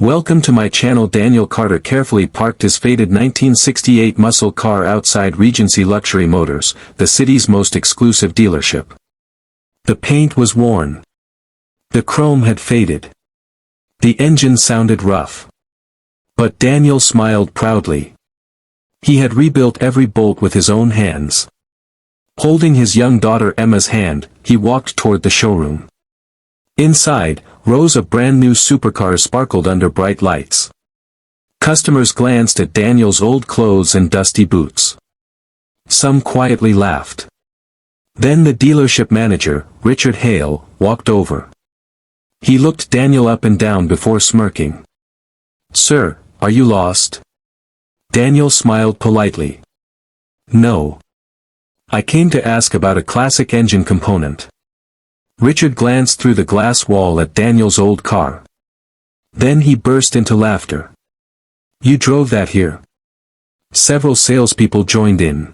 Welcome to my channel. Daniel Carter carefully parked his faded 1968 muscle car outside Regency Luxury Motors, the city's most exclusive dealership. The paint was worn. The chrome had faded. The engine sounded rough. But Daniel smiled proudly. He had rebuilt every bolt with his own hands. Holding his young daughter Emma's hand, he walked toward the showroom. Inside, rows of brand-new supercars sparkled under bright lights. Customers glanced at Daniel's old clothes and dusty boots. Some quietly laughed. Then the dealership manager, Richard Hale, walked over. He looked Daniel up and down before smirking. "Sir, are you lost?" Daniel smiled politely. "No. I came to ask about a classic engine component." Richard glanced through the glass wall at Daniel's old car. Then he burst into laughter. "You drove that here?" Several salespeople joined in.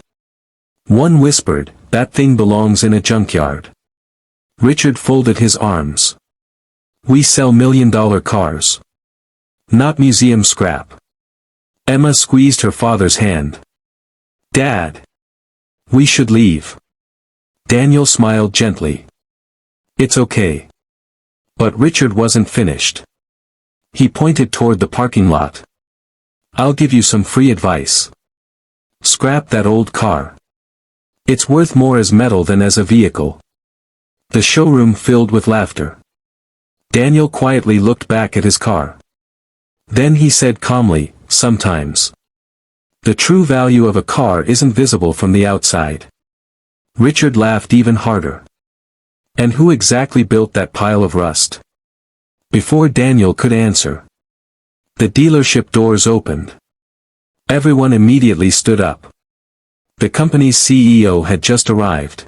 One whispered, "That thing belongs in a junkyard." Richard folded his arms. "We sell million-dollar cars. Not museum scrap." Emma squeezed her father's hand. "Dad. We should leave." Daniel smiled gently. "It's okay." But Richard wasn't finished. He pointed toward the parking lot. "I'll give you some free advice. Scrap that old car. It's worth more as metal than as a vehicle." The showroom filled with laughter. Daniel quietly looked back at his car. Then he said calmly, "Sometimes the true value of a car isn't visible from the outside." Richard laughed even harder. "And who exactly built that pile of rust?" Before Daniel could answer, the dealership doors opened. Everyone immediately stood up. The company's CEO had just arrived.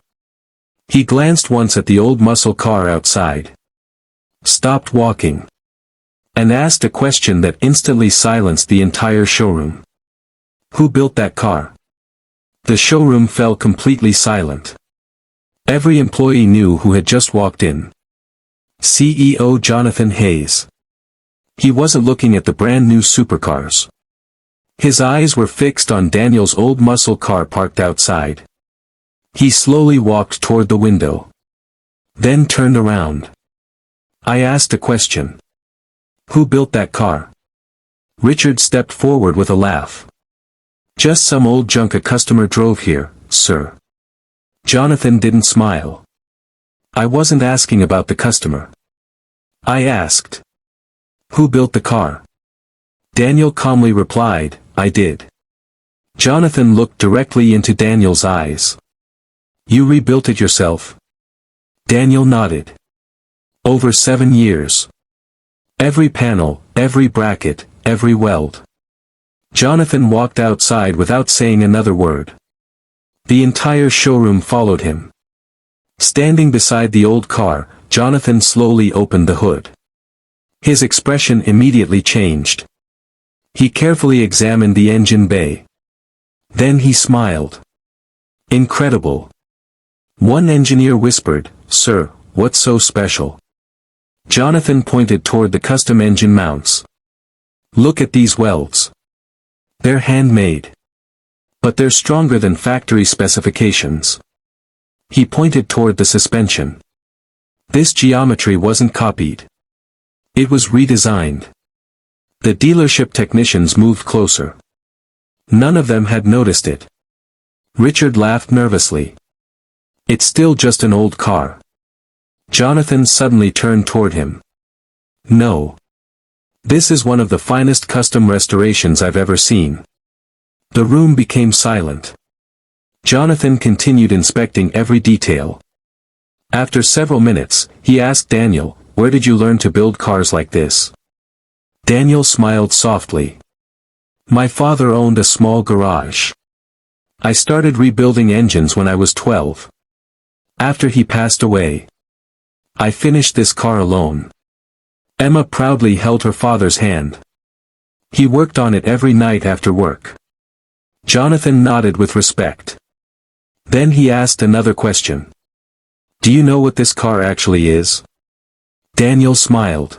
He glanced once at the old muscle car outside, stopped walking, and asked a question that instantly silenced the entire showroom. "Who built that car?" The showroom fell completely silent. Every employee knew who had just walked in. CEO Jonathan Hayes. He wasn't looking at the brand-new supercars. His eyes were fixed on Daniel's old muscle car parked outside. He slowly walked toward the window. Then turned around. "I asked a question. Who built that car?" Richard stepped forward with a laugh. "Just some old junk a customer drove here, sir." Jonathan didn't smile. "I wasn't asking about the customer. I asked, who built the car?" Daniel calmly replied, "I did." Jonathan looked directly into Daniel's eyes. "You rebuilt it yourself?" Daniel nodded. "Over 7 years. Every panel, every bracket, every weld." Jonathan walked outside without saying another word. The entire showroom followed him. Standing beside the old car, Jonathan slowly opened the hood. His expression immediately changed. He carefully examined the engine bay. Then he smiled. "Incredible." One engineer whispered, "Sir, what's so special?" Jonathan pointed toward the custom engine mounts. "Look at these welds. They're handmade. But they're stronger than factory specifications." He pointed toward the suspension. This geometry wasn't copied. It was redesigned. The dealership technicians moved closer. None of them had noticed it. Richard laughed nervously. "It's still just an old car." Jonathan suddenly turned toward him. "No. This is one of the finest custom restorations I've ever seen." The room became silent. Jonathan continued inspecting every detail. After several minutes, he asked Daniel, "Where did you learn to build cars like this?" Daniel smiled softly. "My father owned a small garage. I started rebuilding engines when I was 12. After he passed away, I finished this car alone." Emma proudly held her father's hand. "He worked on it every night after work." Jonathan nodded with respect. Then he asked another question. "Do you know what this car actually is?" Daniel smiled.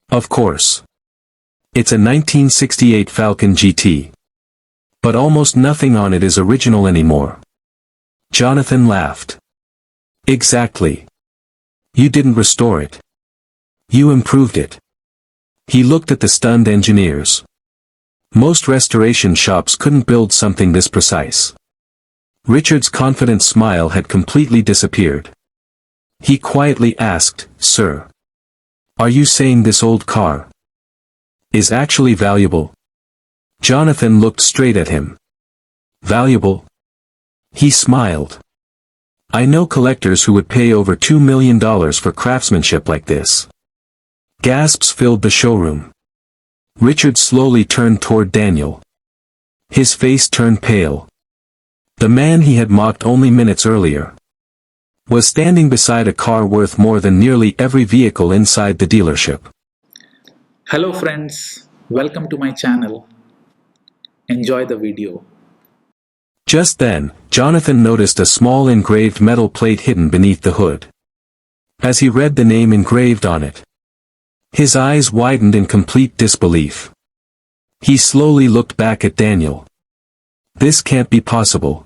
"Of course. It's a 1968 Falcon GT. But almost nothing on it is original anymore. Jonathan laughed. Exactly. You didn't restore it. You improved it. He looked at the stunned engineers. Most restoration shops couldn't build something this precise. Richard's confident smile had completely disappeared. He quietly asked, "Sir, are you saying this old car is actually valuable?" Jonathan looked straight at him. Valuable? He smiled. I know collectors who would pay over $2 million for craftsmanship like this. Gasps filled the showroom. Richard slowly turned toward Daniel. His face turned pale. The man he had mocked only minutes earlier was standing beside a car worth more than nearly every vehicle inside the dealership. Hello friends, welcome to my channel. Enjoy the video. Just then, Jonathan noticed a small engraved metal plate hidden beneath the hood. As he read the name engraved on it, his eyes widened in complete disbelief. He slowly looked back at Daniel. This can't be possible.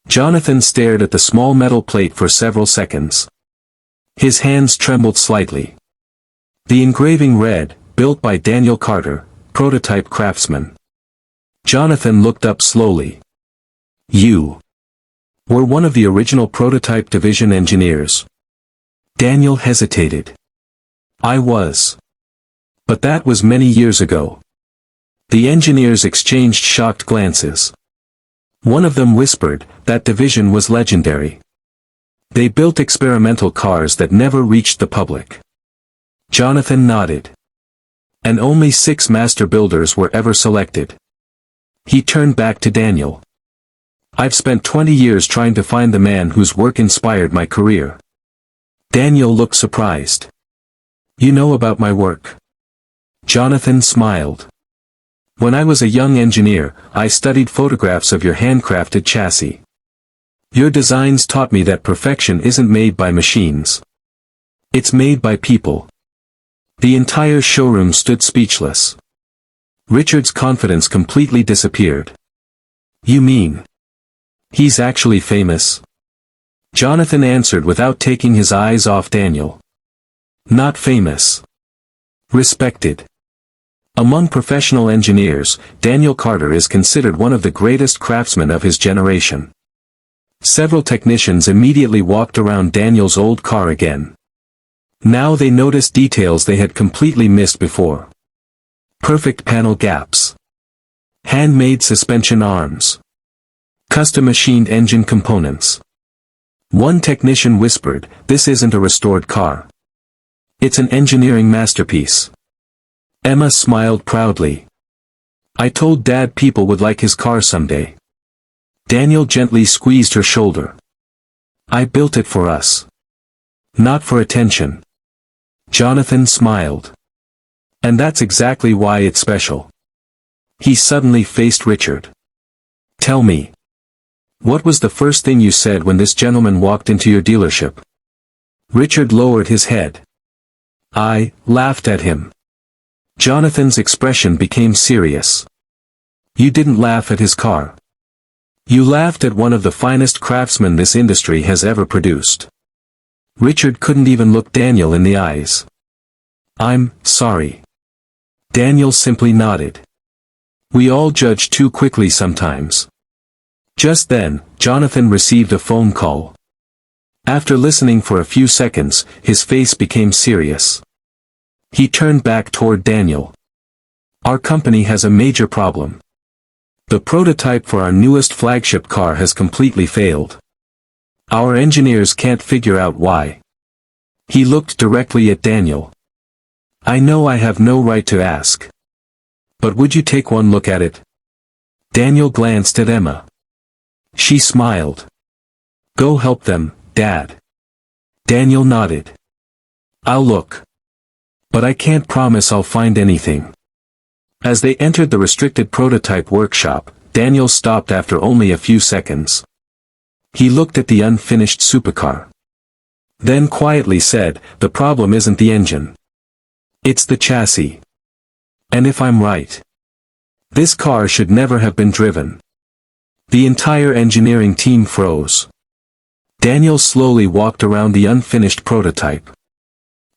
Jonathan stared at the small metal plate for several seconds. His hands trembled slightly. The engraving read, "Built by Daniel Carter, prototype craftsman." Jonathan looked up slowly. You were one of the original prototype division engineers. Daniel hesitated. I was. But that was many years ago. The engineers exchanged shocked glances. One of them whispered, that division was legendary. They built experimental cars that never reached the public. Jonathan nodded. And only 6 master builders were ever selected. He turned back to Daniel. I've spent 20 years trying to find the man whose work inspired my career. Daniel looked surprised. You know about my work? Jonathan smiled. When I was a young engineer, I studied photographs of your handcrafted chassis. Your designs taught me that perfection isn't made by machines. It's made by people. The entire showroom stood speechless. Richard's confidence completely disappeared. You mean he's actually famous? Jonathan answered without taking his eyes off Daniel. Not famous. Respected. Among professional engineers, Daniel Carter is considered one of the greatest craftsmen of his generation. Several technicians immediately walked around Daniel's old car again. Now they noticed details they had completely missed before. Perfect panel gaps. Handmade suspension arms. Custom-machined engine components. One technician whispered, "This isn't a restored car. It's an engineering masterpiece." Emma smiled proudly. I told Dad people would like his car someday. Daniel gently squeezed her shoulder. I built it for us. Not for attention. Jonathan smiled. And that's exactly why it's special. He suddenly faced Richard. Tell me. What was the first thing you said when this gentleman walked into your dealership? Richard lowered his head. I laughed at him. Jonathan's expression became serious. You didn't laugh at his car. You laughed at one of the finest craftsmen this industry has ever produced. Richard couldn't even look Daniel in the eyes. I'm sorry. Daniel simply nodded. We all judge too quickly sometimes. Just then, Jonathan received a phone call. After listening for a few seconds, his face became serious. He turned back toward Daniel. Our company has a major problem. The prototype for our newest flagship car has completely failed. Our engineers can't figure out why. He looked directly at Daniel. I know I have no right to ask. But would you take one look at it? Daniel glanced at Emma. She smiled. Go help them, Dad. Daniel nodded. I'll look. But I can't promise I'll find anything. As they entered the restricted prototype workshop, Daniel stopped after only a few seconds. He looked at the unfinished supercar. Then quietly said, the problem isn't the engine. It's the chassis. And if I'm right, this car should never have been driven. The entire engineering team froze. Daniel slowly walked around the unfinished prototype.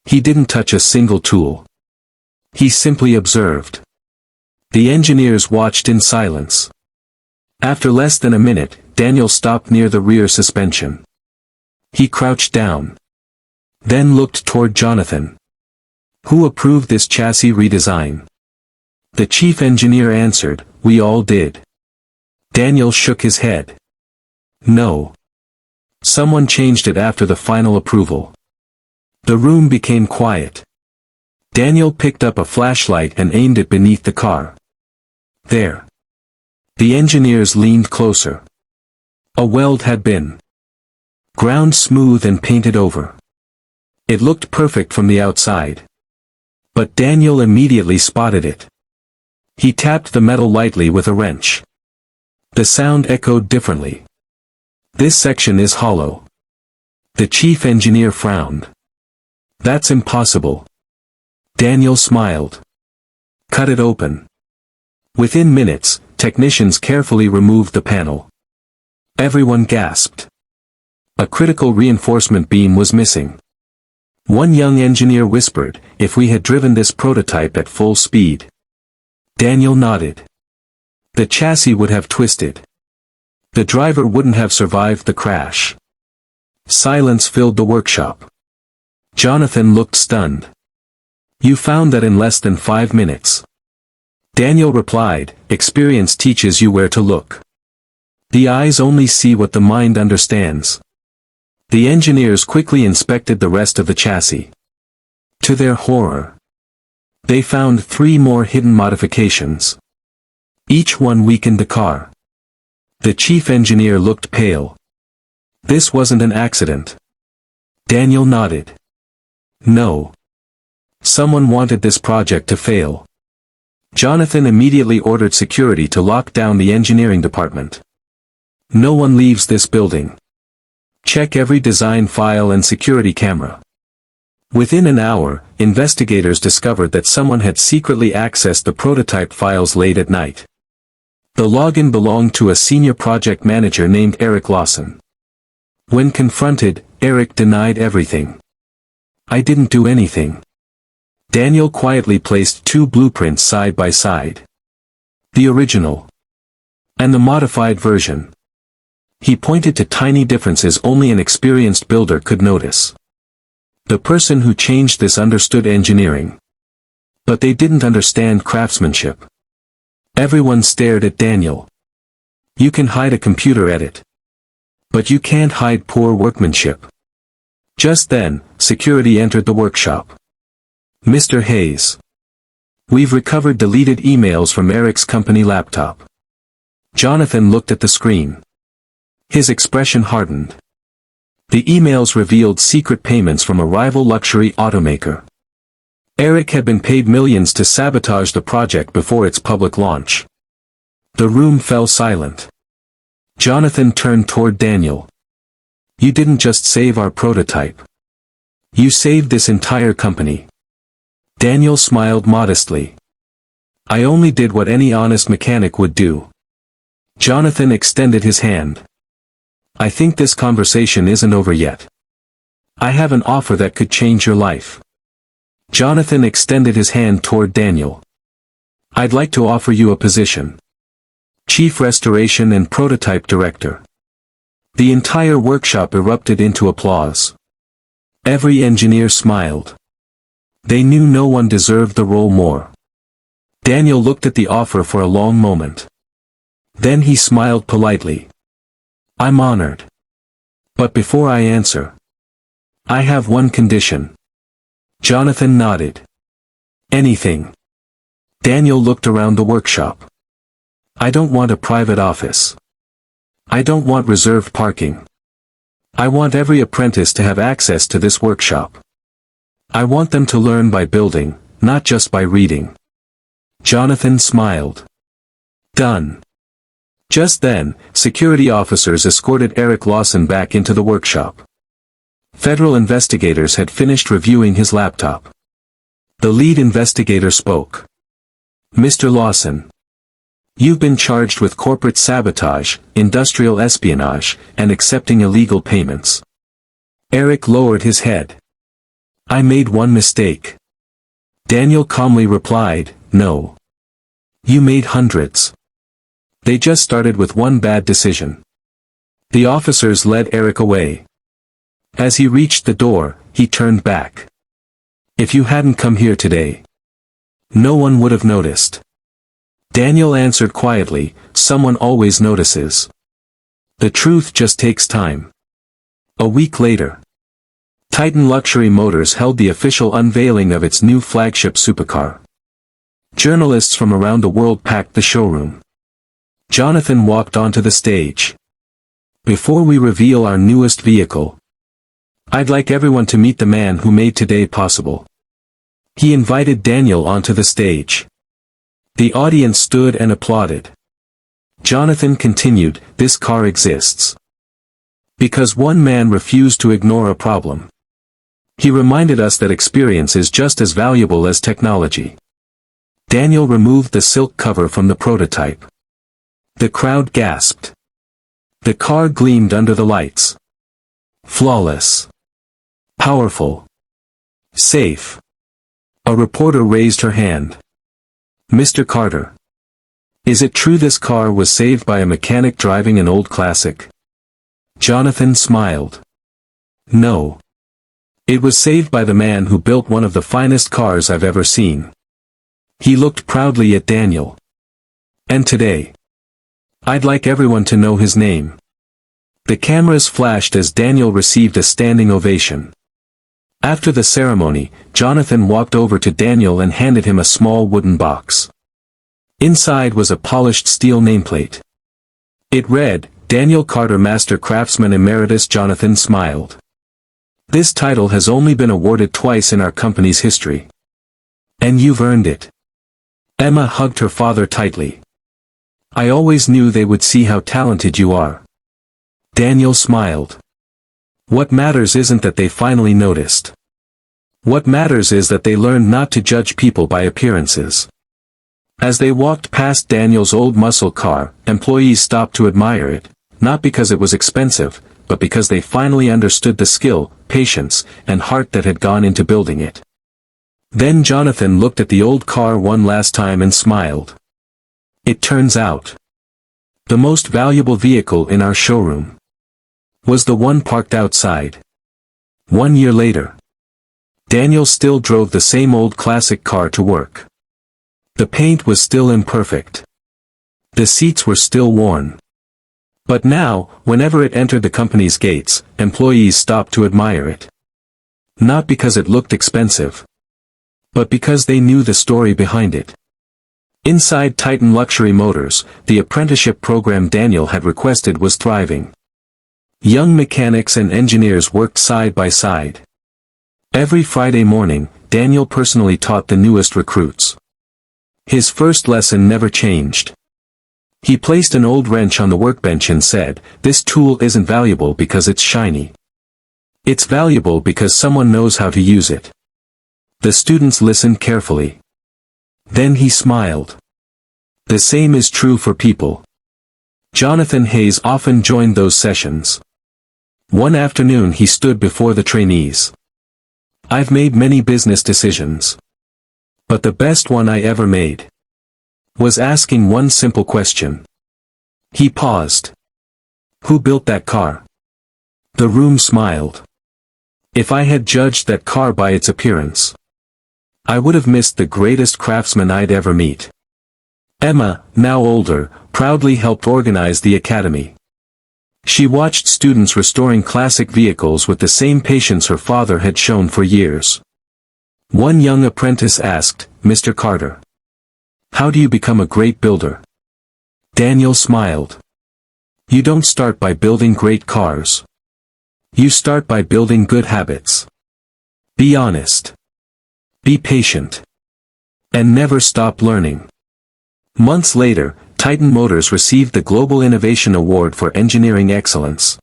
He didn't touch a single tool. He simply observed. The engineers watched in silence. After less than a minute, Daniel stopped near the rear suspension. He crouched down. Then looked toward Jonathan. Who approved this chassis redesign? The chief engineer answered, we all did. Daniel shook his head. No. Someone changed it after the final approval. The room became quiet. Daniel picked up a flashlight and aimed it beneath the car. There. The engineers leaned closer. A weld had been ground smooth and painted over. It looked perfect from the outside. But Daniel immediately spotted it. He tapped the metal lightly with a wrench. The sound echoed differently. This section is hollow. The chief engineer frowned. That's impossible. Daniel smiled. Cut it open. Within minutes, technicians carefully removed the panel. Everyone gasped. A critical reinforcement beam was missing. One young engineer whispered, if we had driven this prototype at full speed. Daniel nodded. The chassis would have twisted. The driver wouldn't have survived the crash. Silence filled the workshop. Jonathan looked stunned. You found that in less than 5 minutes. Daniel replied, experience teaches you where to look. The eyes only see what the mind understands. The engineers quickly inspected the rest of the chassis. To their horror, they found 3 more hidden modifications. Each one weakened the car. The chief engineer looked pale. This wasn't an accident. Daniel nodded. No. Someone wanted this project to fail. Jonathan immediately ordered security to lock down the engineering department. No one leaves this building. Check every design file and security camera. Within an hour, investigators discovered that someone had secretly accessed the prototype files late at night. The login belonged to a senior project manager named Eric Lawson. When confronted, Eric denied everything. I didn't do anything. Daniel quietly placed 2 blueprints side by side. The original. And the modified version. He pointed to tiny differences only an experienced builder could notice. The person who changed this understood engineering. But they didn't understand craftsmanship. Everyone stared at Daniel. You can hide a computer edit. But you can't hide poor workmanship. Just then, security entered the workshop. Mr. Hayes. We've recovered deleted emails from Eric's company laptop. Jonathan looked at the screen. His expression hardened. The emails revealed secret payments from a rival luxury automaker. Eric had been paid millions to sabotage the project before its public launch. The room fell silent. Jonathan turned toward Daniel. You didn't just save our prototype. You saved this entire company. Daniel smiled modestly. I only did what any honest mechanic would do. Jonathan extended his hand. I think this conversation isn't over yet. I have an offer that could change your life. Jonathan extended his hand toward Daniel. I'd like to offer you a position. Chief Restoration and Prototype Director. The entire workshop erupted into applause. Every engineer smiled. They knew no one deserved the role more. Daniel looked at the offer for a long moment. Then he smiled politely. I'm honored. But before I answer, I have one condition. Jonathan nodded. Anything. Daniel looked around the workshop. I don't want a private office. I don't want reserved parking. I want every apprentice to have access to this workshop. I want them to learn by building, not just by reading. Jonathan smiled. Done. Just then, security officers escorted Eric Lawson back into the workshop. Federal investigators had finished reviewing his laptop. The lead investigator spoke. Mr. Lawson. You've been charged with corporate sabotage, industrial espionage, and accepting illegal payments. Eric lowered his head. I made one mistake. Daniel calmly replied, no. You made hundreds. They just started with one bad decision. The officers led Eric away. As he reached the door, he turned back. If you hadn't come here today, no one would have noticed. Daniel answered quietly, someone always notices. The truth just takes time. A week later, Titan Luxury Motors held the official unveiling of its new flagship supercar. Journalists from around the world packed the showroom. Jonathan walked onto the stage. Before we reveal our newest vehicle, I'd like everyone to meet the man who made today possible. He invited Daniel onto the stage. The audience stood and applauded. Jonathan continued, this car exists because one man refused to ignore a problem. He reminded us that experience is just as valuable as technology. Daniel removed the silk cover from the prototype. The crowd gasped. The car gleamed under the lights. Flawless. Powerful. Safe. A reporter raised her hand. Mr. Carter. Is it true this car was saved by a mechanic driving an old classic? Jonathan smiled. No. It was saved by the man who built one of the finest cars I've ever seen. He looked proudly at Daniel. And today, I'd like everyone to know his name. The cameras flashed as Daniel received a standing ovation. After the ceremony, Jonathan walked over to Daniel and handed him a small wooden box. Inside was a polished steel nameplate. It read, Daniel Carter Master Craftsman Emeritus. Jonathan smiled. This title has only been awarded twice in our company's history. And you've earned it. Emma hugged her father tightly. I always knew they would see how talented you are. Daniel smiled. What matters isn't that they finally noticed. What matters is that they learned not to judge people by appearances. As they walked past Daniel's old muscle car, employees stopped to admire it, not because it was expensive, but because they finally understood the skill, patience, and heart that had gone into building it. Then Jonathan looked at the old car one last time and smiled. It turns out, the most valuable vehicle in our showroom was the one parked outside. 1 year later, Daniel still drove the same old classic car to work. The paint was still imperfect. The seats were still worn. But now, whenever it entered the company's gates, employees stopped to admire it. Not because it looked expensive, but because they knew the story behind it. Inside Titan Luxury Motors, the apprenticeship program Daniel had requested was thriving. Young mechanics and engineers worked side by side. Every Friday morning, Daniel personally taught the newest recruits. His first lesson never changed. He placed an old wrench on the workbench and said, this tool isn't valuable because it's shiny. It's valuable because someone knows how to use it. The students listened carefully. Then he smiled. The same is true for people. Jonathan Hayes often joined those sessions. One afternoon he stood before the trainees. I've made many business decisions, but the best one I ever made was asking one simple question. He paused. Who built that car? The room smiled. If I had judged that car by its appearance, I would have missed the greatest craftsman I'd ever meet. Emma, now older, proudly helped organize the academy. She watched students restoring classic vehicles with the same patience her father had shown for years. One young apprentice asked, Mr. Carter, how do you become a great builder? Daniel smiled. You don't start by building great cars. You start by building good habits. Be honest. Be patient. And never stop learning. Months later, Titan Motors received the Global Innovation Award for Engineering Excellence.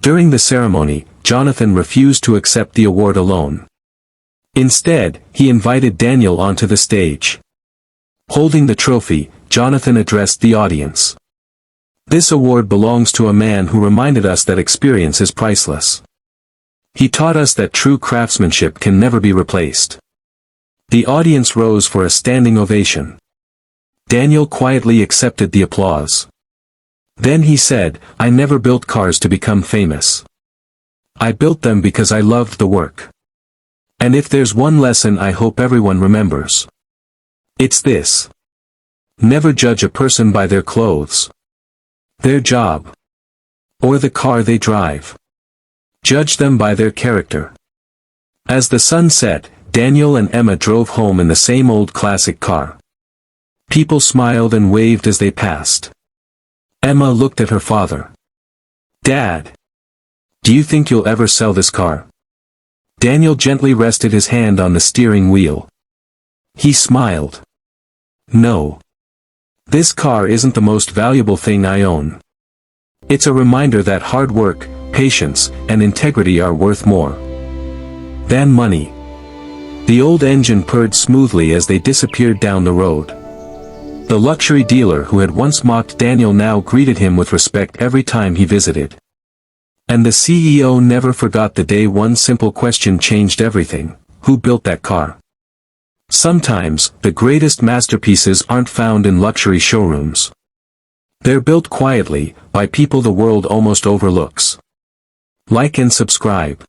During the ceremony, Jonathan refused to accept the award alone. Instead, he invited Daniel onto the stage. Holding the trophy, Jonathan addressed the audience. This award belongs to a man who reminded us that experience is priceless. He taught us that true craftsmanship can never be replaced. The audience rose for a standing ovation. Daniel quietly accepted the applause. Then he said, "I never built cars to become famous. I built them because I loved the work. And if there's one lesson I hope everyone remembers, it's this. Never judge a person by their clothes, their job, or the car they drive. Judge them by their character." As the sun set, Daniel and Emma drove home in the same old classic car. People smiled and waved as they passed. Emma looked at her father. "Dad, do you think you'll ever sell this car?" Daniel gently rested his hand on the steering wheel. He smiled. "No. This car isn't the most valuable thing I own. It's a reminder that hard work, patience, and integrity are worth more than money." The old engine purred smoothly as they disappeared down the road. The luxury dealer who had once mocked Daniel now greeted him with respect every time he visited. And the CEO never forgot the day one simple question changed everything: who built that car? Sometimes, the greatest masterpieces aren't found in luxury showrooms. They're built quietly, by people the world almost overlooks. Like and subscribe.